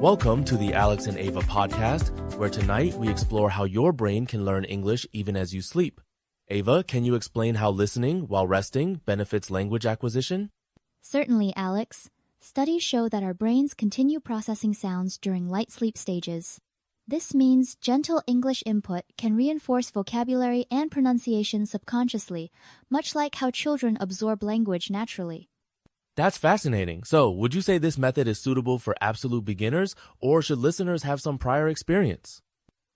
Welcome to the Alex and Ava Podcast, where tonight we explore how your brain can learn English even as you sleep. Ava, can you explain how listening while resting benefits language acquisition? Certainly, Alex. Studies show that our brains continue processing sounds during light sleep stages. This means gentle English input can reinforce vocabulary and pronunciation subconsciously, much like how children absorb language naturally. That's fascinating. So, would you say this method is suitable for absolute beginners, or should listeners have some prior experience?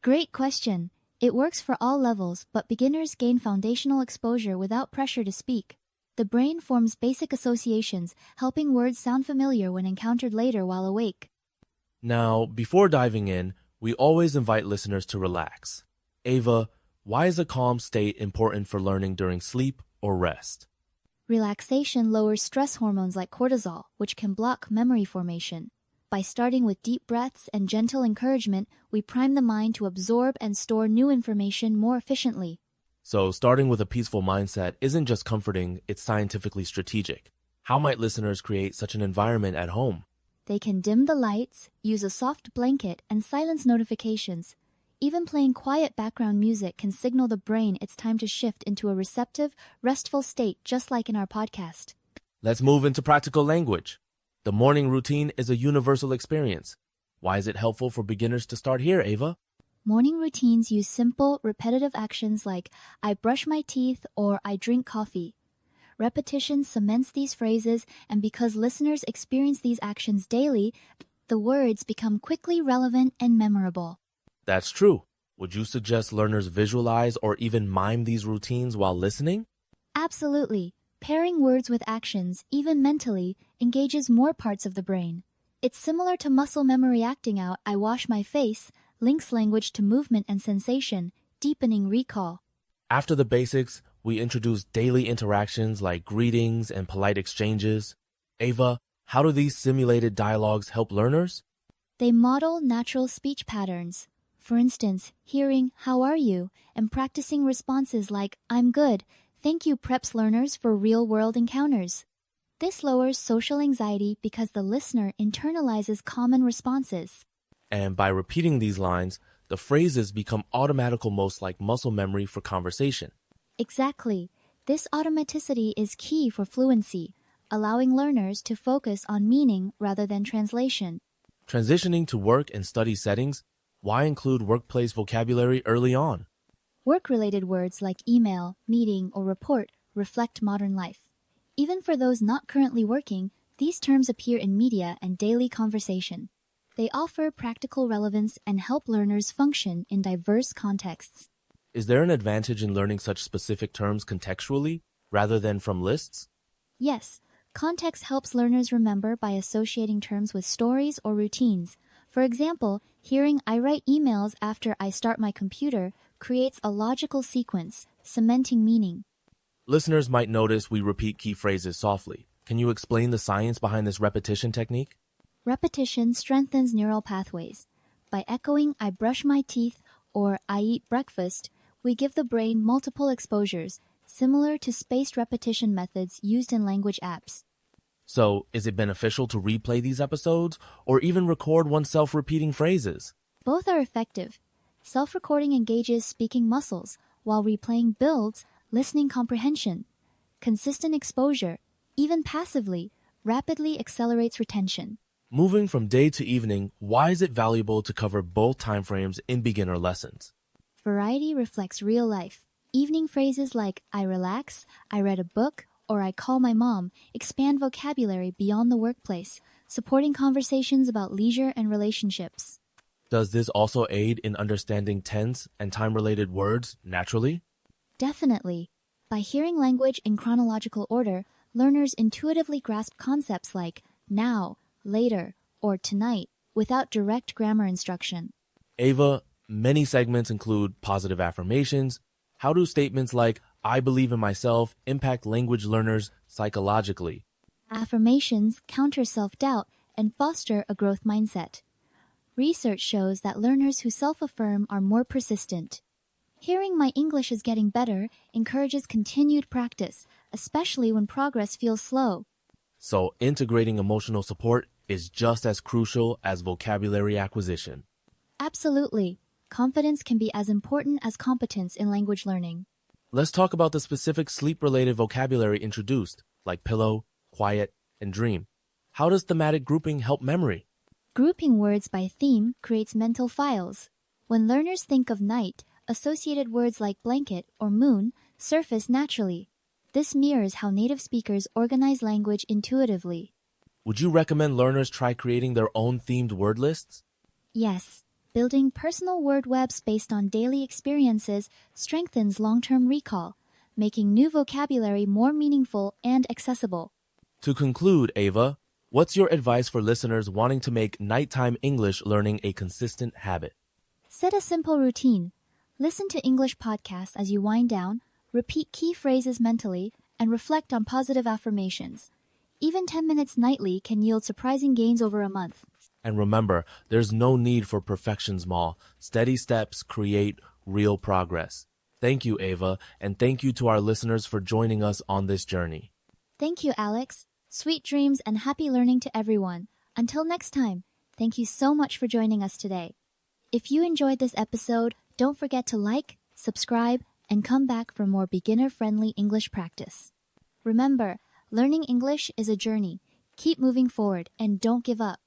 Great question. It works for all levels, but beginners gain foundational exposure without pressure to speak. The brain forms basic associations, helping words sound familiar when encountered later while awake. Now, before diving in, we always invite listeners to relax. Ava, why is a calm state important for learning during sleep or rest? Relaxation lowers stress hormones like cortisol, which can block memory formation. By starting with deep breaths and gentle encouragement, we prime the mind to absorb and store new information more efficiently. So, starting with a peaceful mindset isn't just comforting, it's scientifically strategic. How might listeners create such an environment at home? They can dim the lights, use a soft blanket, and silence notifications. Even playing quiet background music can signal the brain it's time to shift into a receptive, restful state, just like in our podcast. Let's move into practical language. The morning routine is a universal experience. Why is it helpful for beginners to start here, Ava? Morning routines use simple, repetitive actions like I brush my teeth or I drink coffee. Repetition cements these phrases, and because listeners experience these actions daily, the words become quickly relevant and memorable. That's true. Would you suggest learners visualize or even mime these routines while listening? Absolutely. Pairing words with actions, even mentally, engages more parts of the brain. It's similar to muscle memory acting out I wash my face, links language to movement and sensation, deepening recall. After the basics, we introduce daily interactions like greetings and polite exchanges. Ava, how do these simulated dialogues help learners? They model natural speech patterns. For instance, hearing, "How are you?" and practicing responses like, "I'm good," thank you preps learners for real-world encounters. This lowers social anxiety because the listener internalizes common responses. And by repeating these lines, the phrases become automatic, almost like muscle memory for conversation. Exactly. This automaticity is key for fluency, allowing learners to focus on meaning rather than translation. Transitioning to work and study settings, why include workplace vocabulary early on? Work-related words like email, meeting, or report reflect modern life. Even for those not currently working, these terms appear in media and daily conversation. They offer practical relevance and help learners function in diverse contexts. Is there an advantage in learning such specific terms contextually, rather than from lists? Yes, context helps learners remember by associating terms with stories or routines. For example, hearing I write emails after I start my computer creates a logical sequence, cementing meaning. Listeners might notice we repeat key phrases softly. Can you explain the science behind this repetition technique? Repetition strengthens neural pathways. By echoing I brush my teeth or I eat breakfast, we give the brain multiple exposures, similar to spaced repetition methods used in language apps. So, is it beneficial to replay these episodes or even record oneself repeating phrases? Both are effective. Self-recording engages speaking muscles, while replaying builds listening comprehension. Consistent exposure, even passively, rapidly accelerates retention. Moving from day to evening, why is it valuable to cover both timeframes in beginner lessons? Variety reflects real life. Evening phrases like I relax, I read a book, or I call my mom expand vocabulary beyond the workplace, supporting conversations about leisure and relationships. Does this also aid in understanding tense and time-related words naturally? Definitely. By hearing language in chronological order, learners intuitively grasp concepts like now, later, or tonight without direct grammar instruction. Ava, many segments include positive affirmations. How do statements like I believe in myself impact language learners psychologically? Affirmations counter self-doubt and foster a growth mindset. Research shows that learners who self-affirm are more persistent. Hearing my English is getting better encourages continued practice, especially when progress feels slow. So integrating emotional support is just as crucial as vocabulary acquisition. Absolutely. Confidence can be as important as competence in language learning. Let's talk about the specific sleep-related vocabulary introduced, like pillow, quiet, and dream. How does thematic grouping help memory? Grouping words by theme creates mental files. When learners think of night, associated words like blanket or moon surface naturally. This mirrors how native speakers organize language intuitively. Would you recommend learners try creating their own themed word lists? Yes, building personal word webs based on daily experiences strengthens long-term recall, making new vocabulary more meaningful and accessible. To conclude, Ava, what's your advice for listeners wanting to make nighttime English learning a consistent habit? Set a simple routine. Listen to English podcasts as you wind down, repeat key phrases mentally, and reflect on positive affirmations. Even 10 minutes nightly can yield surprising gains over a month. And remember, there's no need for perfection, small. Steady steps create real progress. Thank you, Ava, and thank you to our listeners for joining us on this journey. Thank you, Alex. Sweet dreams and happy learning to everyone. Until next time, thank you so much for joining us today. If you enjoyed this episode, don't forget to like, subscribe, and come back for more beginner-friendly English practice. Remember, learning English is a journey. Keep moving forward and don't give up.